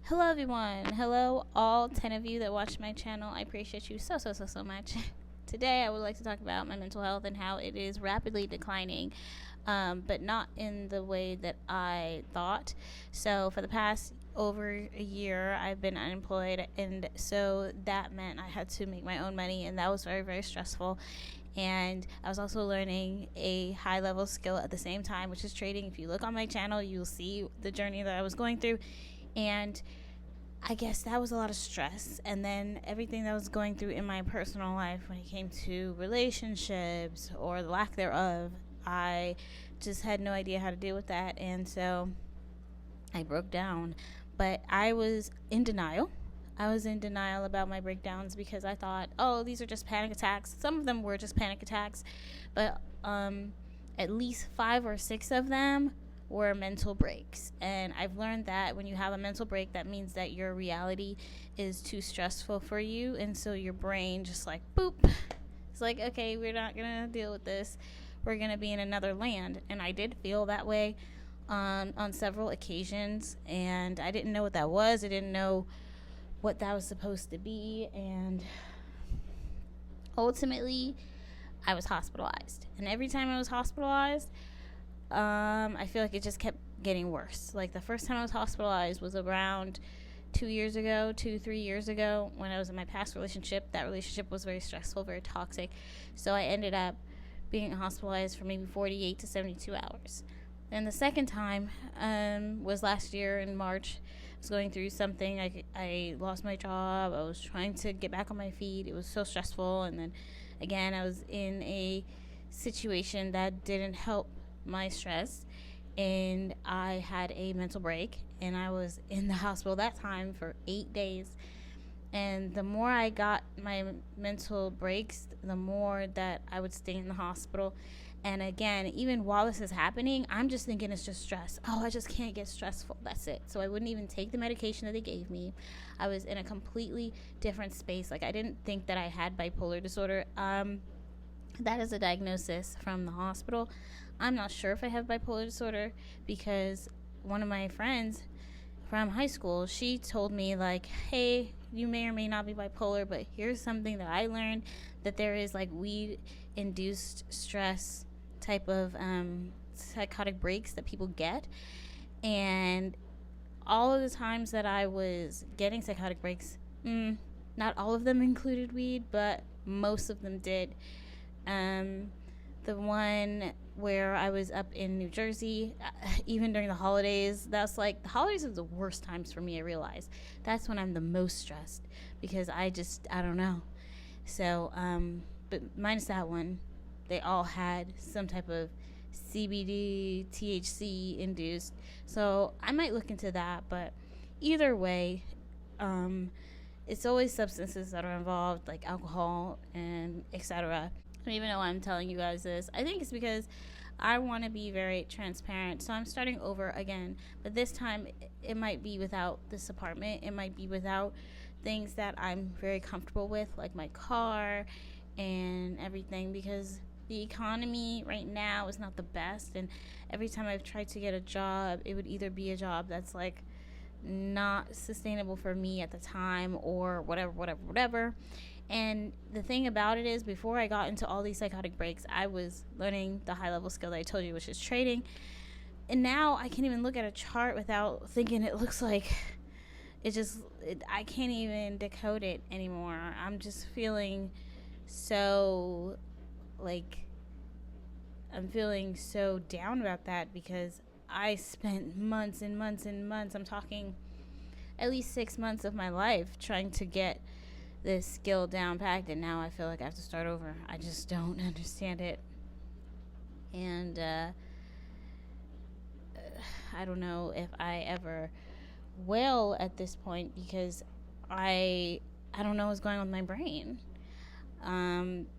Hello, everyone. Hello, all 10 of you that watch my channel. I appreciate you so much. Today, I would like to talk about my mental health and how it is rapidly declining, but not in the way that I thought. So, for the past over a year, I've been unemployed, and so that meant I had to make my own money, and that was very stressful. And I was also learning a high level skill at the same time, which is trading. If you look on my channel, you'll see the journey that I was going through. And I guess that was a lot of stress. And then everything that was going through in my personal life when it came to relationships or the lack thereof, I just had no idea how to deal with that. And so I broke down. But I was in denial. I was in denial about my breakdowns because I thought, oh, these are just panic attacks. Some of them were just panic attacks, but at least 5 or 6 of them were mental breaks. And I've learned that when you have a mental break, that means that your reality is too stressful for you. And so your brain just like, boop. It's like, okay, we're not going to deal with this. We're going to be in another land. And I did feel that way on several occasions. And I didn't know what that was. I didn't know what that was supposed to be. And ultimately, I was hospitalized. And every time I was hospitalized, I feel like it just kept getting worse. Like the first time I was hospitalized was around 3 years ago when I was in my past relationship. That relationship was very stressful, very toxic. So I ended up being hospitalized for maybe 48 to 72 hours. Then the second time was last year in March. I was going through something. I lost my job. I was trying to get back on my feet. It was so stressful. And then again, I was in a situation that didn't help my stress, and I had a mental break, and I was in the hospital that time for 8 days. And the more I got my mental breaks, the more that I would stay in the hospital. And again, even while this is happening, I'm just thinking it's just stress. Oh, I just can't get stressful. That's it. So I wouldn't even take the medication that they gave me. I was in a completely different space. Like, I didn't think that I had bipolar disorder. That is a diagnosis from the hospital. I'm not sure if I have bipolar disorder because one of my friends from high school, she told me, like, hey, you may or may not be bipolar, but here's something that I learned, that there is like weed induced stress type of psychotic breaks that people get. And all of the times that I was getting psychotic breaks, not all of them included weed, but most of them did. The one where I was up in New Jersey, even during the holidays, that's like, the holidays are the worst times for me, I realize. That's when I'm the most stressed because I don't know. So, but minus that one, they all had some type of CBD, THC induced. So I might look into that, but either way, it's always substances that are involved, like alcohol and etc. I don't even know why I'm telling you guys this. I think it's because I want to be very transparent. So I'm starting over again. But this time, it might be without this apartment. It might be without things that I'm very comfortable with, like my car and everything. Because the economy right now is not the best. And every time I've tried to get a job, it would either be a job that's like not sustainable for me at the time or whatever. And the thing about it is, before I got into all these psychotic breaks, I was learning the high level skill that I told you, which is trading. And now I can't even look at a chart without thinking it looks like I can't even decode it anymore. I'm just feeling so, like, I'm feeling so down about that because I spent months and months and months, I'm talking at least 6 months of my life trying to get this skill down packed, and now I feel like I have to start over. I just don't understand it. And I don't know if I ever will at this point because I don't know what's going on with my brain.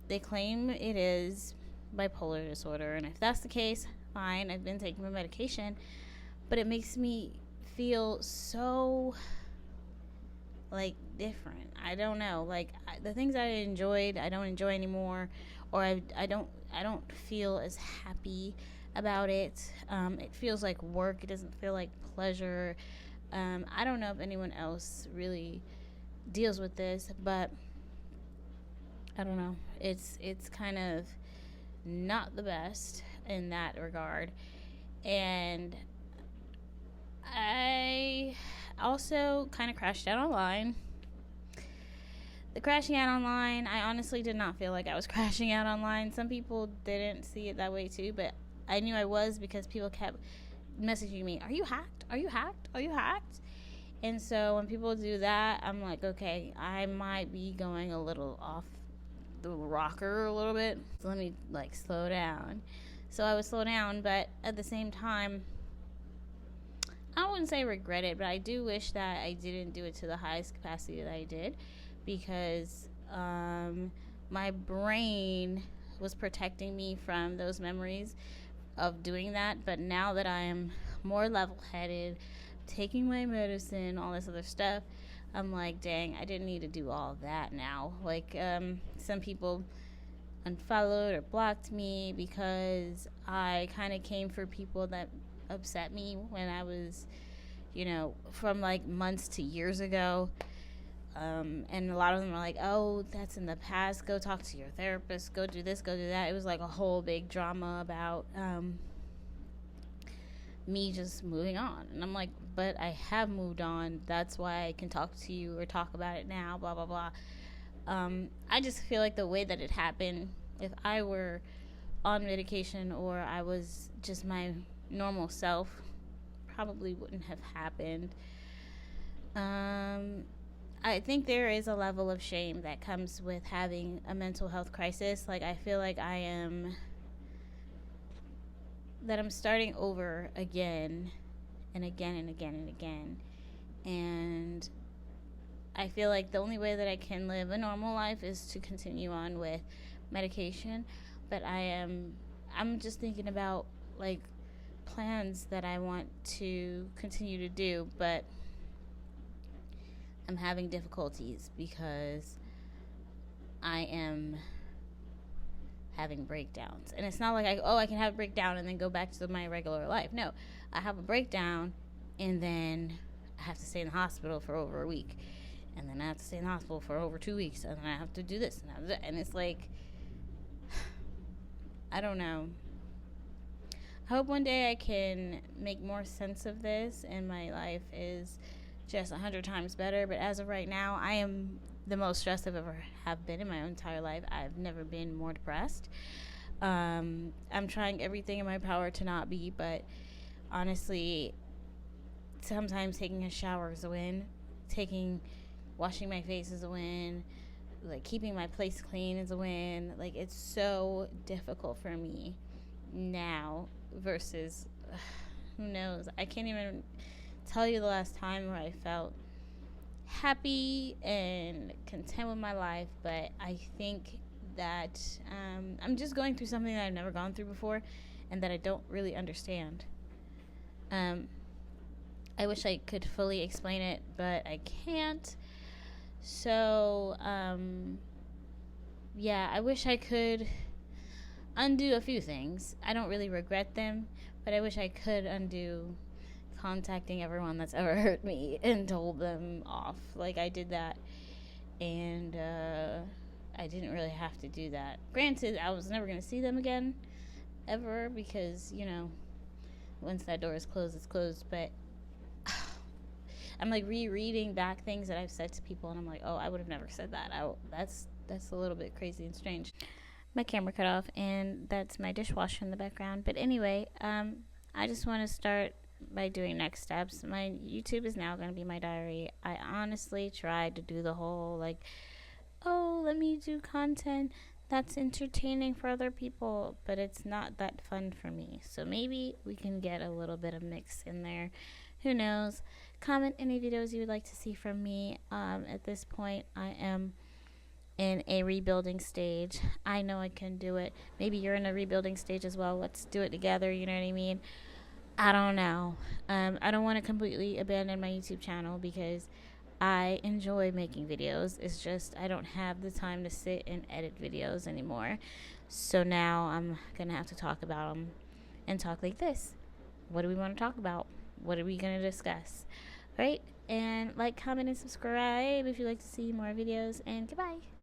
They claim it is bipolar disorder, and if that's the case, fine. I've been taking my medication, but it makes me feel so like different. I don't know. Like the things I enjoyed, I don't enjoy anymore, or I don't feel as happy about it. It feels like work. It doesn't feel like pleasure. I don't know if anyone else really deals with this, but I don't know. It's kind of not the best in that regard. And I also kind of crashed out online. The crashing out online, I honestly did not feel like I was crashing out online. Some people didn't see it that way too, but I knew I was because people kept messaging me, "Are you hacked? Are you hacked? Are you hacked?" And so when people do that, I'm like, okay, I might be going a little off the rocker a little bit. So let me like slow down. So I would slow down, but at the same time, I wouldn't say regret it, but I do wish that I didn't do it to the highest capacity that I did, because my brain was protecting me from those memories of doing that. But now that I am more level-headed, taking my medicine, all this other stuff, I'm like, dang, I didn't need to do all of that now. Like, some people unfollowed or blocked me because I kind of came for people that upset me when I was, from like months to years ago. And a lot of them are like, oh, that's in the past. Go talk to your therapist. Go do this, go do that. It was like a whole big drama about me just moving on. And I'm like, but I have moved on. That's why I can talk to you or talk about it now, blah, blah, blah. I just feel like the way that it happened, if I were on medication or I was just my normal self, probably wouldn't have happened. I think there is a level of shame that comes with having a mental health crisis. Like, I feel like I'm starting over again and again and again and again. And I feel like the only way that I can live a normal life is to continue on with medication. But I'm just thinking about like plans that I want to continue to do, but I'm having difficulties because I am having breakdowns. And it's not like I can have a breakdown and then go back to my regular life. No, I have a breakdown and then I have to stay in the hospital for over a week. And then I have to stay in the hospital for over 2 weeks. And then I have to do this. And it's like, I don't know. I hope one day I can make more sense of this and my life is just 100 times better. But as of right now, I am the most stressed I've ever have been in my entire life. I've never been more depressed. I'm trying everything in my power to not be, but honestly, sometimes taking a shower is a win. Washing my face is a win. Like, keeping my place clean is a win. Like, it's so difficult for me now versus, who knows? I can't even tell you the last time where I felt happy and content with my life, but I think that I'm just going through something that I've never gone through before and that I don't really understand. I wish I could fully explain it, but I can't. So, yeah, I wish I could undo a few things. I don't really regret them, but I wish I could undo contacting everyone that's ever hurt me and told them off. Like, I did that, and I didn't really have to do that. Granted, I was never going to see them again, ever, because, once that door is closed, it's closed, but I'm like rereading back things that I've said to people, and I'm like, oh, I would have never said that. That's a little bit crazy and strange. My camera cut off, and that's my dishwasher in the background. But anyway, I just want to start by doing next steps. My YouTube is now going to be my diary. I honestly tried to do the whole like, oh, let me do content that's entertaining for other people, but it's not that fun for me. So maybe we can get a little bit of mix in there. Who knows? Comment any videos you would like to see from me. At this point, I am in a rebuilding stage. I know I can do it. Maybe you're in a rebuilding stage as well. Let's do it together. You know what I mean? I don't know. I don't want to completely abandon my YouTube channel because I enjoy making videos. It's just I don't have the time to sit and edit videos anymore. So now I'm going to have to talk about them and talk like this. What do we want to talk about? What are we going to discuss? Right? And like, comment, and subscribe if you'd like to see more videos. And goodbye.